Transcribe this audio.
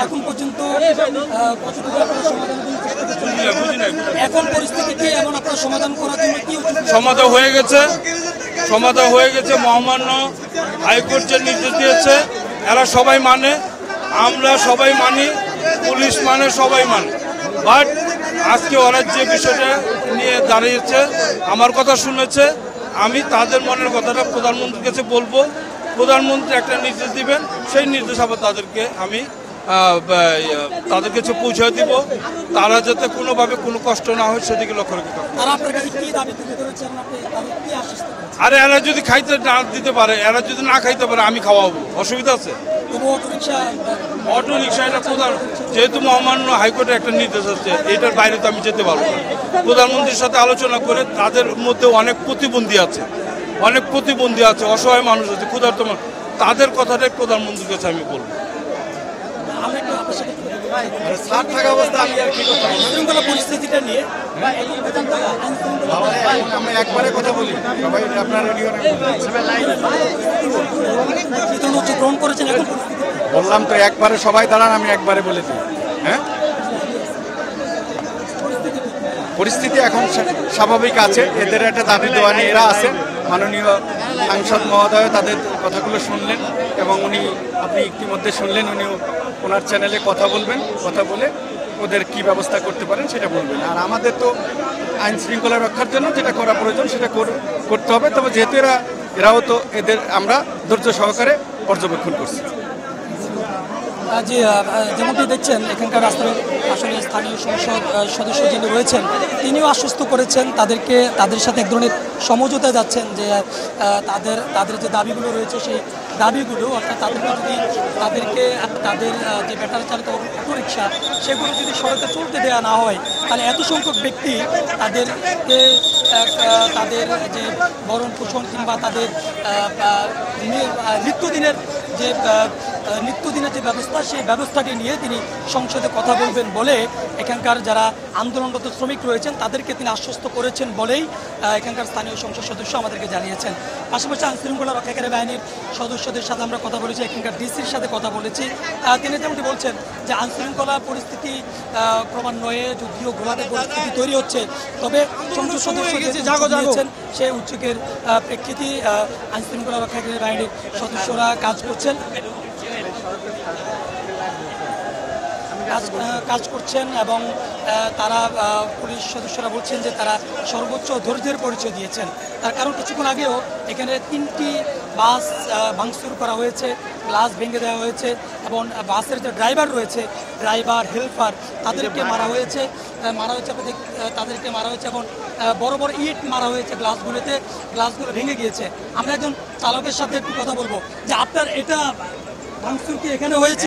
এখন পর্যন্ত এখন পরিস্থিতি কি, এখন আপনারা সমাধান করার জন্য কি সমাধান হয়ে গেছে মহামান্য হাইকোর্ট যে নির্দেশ দিয়েছে এরা সবাই মানে, আমরা সবাই মানি, পুলিশ মানে, সবাই মানে। বাট আজকে ওরা যে বিষয়টা নিয়ে দাঁড়িয়েছে, আমার কথা শুনেছে, আমি তাদের মনের কথাটা প্রধানমন্ত্রীর কাছে বলবো। প্রধানমন্ত্রী একটা নির্দেশ দিবেন, সেই নির্দেশ আবার তাদেরকে আমি তাদের কাছে পৌঁছে দিব, তারা যাতে কোনোভাবে কোনো কষ্ট না হয় সেদিকে লক্ষ্য রাখতে হবে। আরে এরা যদি খাইতে না দিতে পারে, এরা যদি না খাইতে পারে আমি খাওয়াবো, অসুবিধা আছে? অটো রিক্সা এটা প্রধান, যেহেতু মহামান্য হাইকোর্টে একটা নির্দেশ আছে, এটার বাইরে তো আমি যেতে পারবো না। প্রধানমন্ত্রীর সাথে আলোচনা করে, তাদের মধ্যে অনেক প্রতিবন্ধী আছে, অসহায় মানুষ আছে, ক্ষুধার্ত মানুষ, তাদের কথাটাই প্রধানমন্ত্রীর কাছে আমি বলবো। পরিস্থিতিটা নিয়ে আমি একবারে কথা বলি, গ্রহণ করেছেন, বললাম তো একবারে সবাই দাঁড়ান, আমি একবারে বলে দিই। হ্যাঁ, পরিস্থিতি এখন স্বাভাবিক আছে, এদের একটা দাবি দেওয়া নিয়ে এরা আছে। মাননীয় সাংসদ মহোদয় তাদের কথাগুলো শুনলেন এবং আপনি ইতিমধ্যে শুনলেন, উনিও ওনার চ্যানেলে কথা বলবেন, কথা বলে ওদের কি ব্যবস্থা করতে পারেন সেটা বলবেন। আর আমাদের তো আইন শৃঙ্খলা রক্ষার জন্য যেটা করা প্রয়োজন সেটা করতে হবে। তবে যেহেতু এরাও তো, এদের আমরা ধৈর্য সহকারে পর্যবেক্ষণ করছি। যে যেমনটি দেখছেন এখানকার আসলে স্থানীয় সংসদ সদস্য যিনি রয়েছেন তিনিও আশ্বস্ত করেছেন তাদের সাথে এক ধরনের সমঝোতা যাচ্ছেন, যে তাদের যে দাবিগুলো রয়েছে সেই দাবিগুলো, অর্থাৎ তাদেরকে তাদের যে ব্যাটারি চালিত অটোরিকশা সেগুলো যদি সড়কে চলতে দেওয়া না হয়, তাহলে এত সংখ্যক ব্যক্তি তাদের যে ভরণ পোষণ কিংবা তাদের নিত্যদিনের যে ব্যবস্থা, সেই ব্যবস্থাটি নিয়ে তিনি সংসদে কথা বলবেন বলে এখানকার যারা আন্দোলনরত শ্রমিক রয়েছেন তাদেরকে তিনি আশ্বস্ত করেছেন বলেই এখানকার স্থানীয় সংসদ সদস্য আমাদেরকে জানিয়েছেন। পাশাপাশি আইনশৃঙ্খলা রক্ষাকারী বাহিনীর সদস্যদের সাথে আমরা কথা বলেছি, এখানকার ডিসির সাথে কথা বলেছি। তিনি যেমনটি বলছেন যে আইনশৃঙ্খলা পরিস্থিতি ক্রমান্বয়ে যদিও ঘোলাটে পরিস্থিতি তৈরি হচ্ছে, তবে সংসদ সদস্য জানিয়েছেন সেই উদ্যোগের প্রেক্ষিতে আইনশৃঙ্খলা রক্ষাকারী বাহিনীর সদস্যরা কাজ করছেন এবং তারা পুলিশ সদস্যরা বলছেন যে তারা সর্বোচ্চ ধৈর্যের পরিচয় দিয়েছেন। তার কারণ কিছুক্ষণ আগেও এখানে 3টি বাস ভাঙচুর করা হয়েছে, গ্লাস ভেঙে দেওয়া হয়েছে এবং বাসের যে ড্রাইভার রয়েছে, ড্রাইভার হেল্পার, তাদেরকে মারা হয়েছে এবং বড় বড় ইট মারা হয়েছে গ্লাসগুলো ভেঙে গিয়েছে। আমরা একজন চালকের সাথে একটু কথা বলবো যে আপনার এটা ভাঙচুর কি এখানে হয়েছে?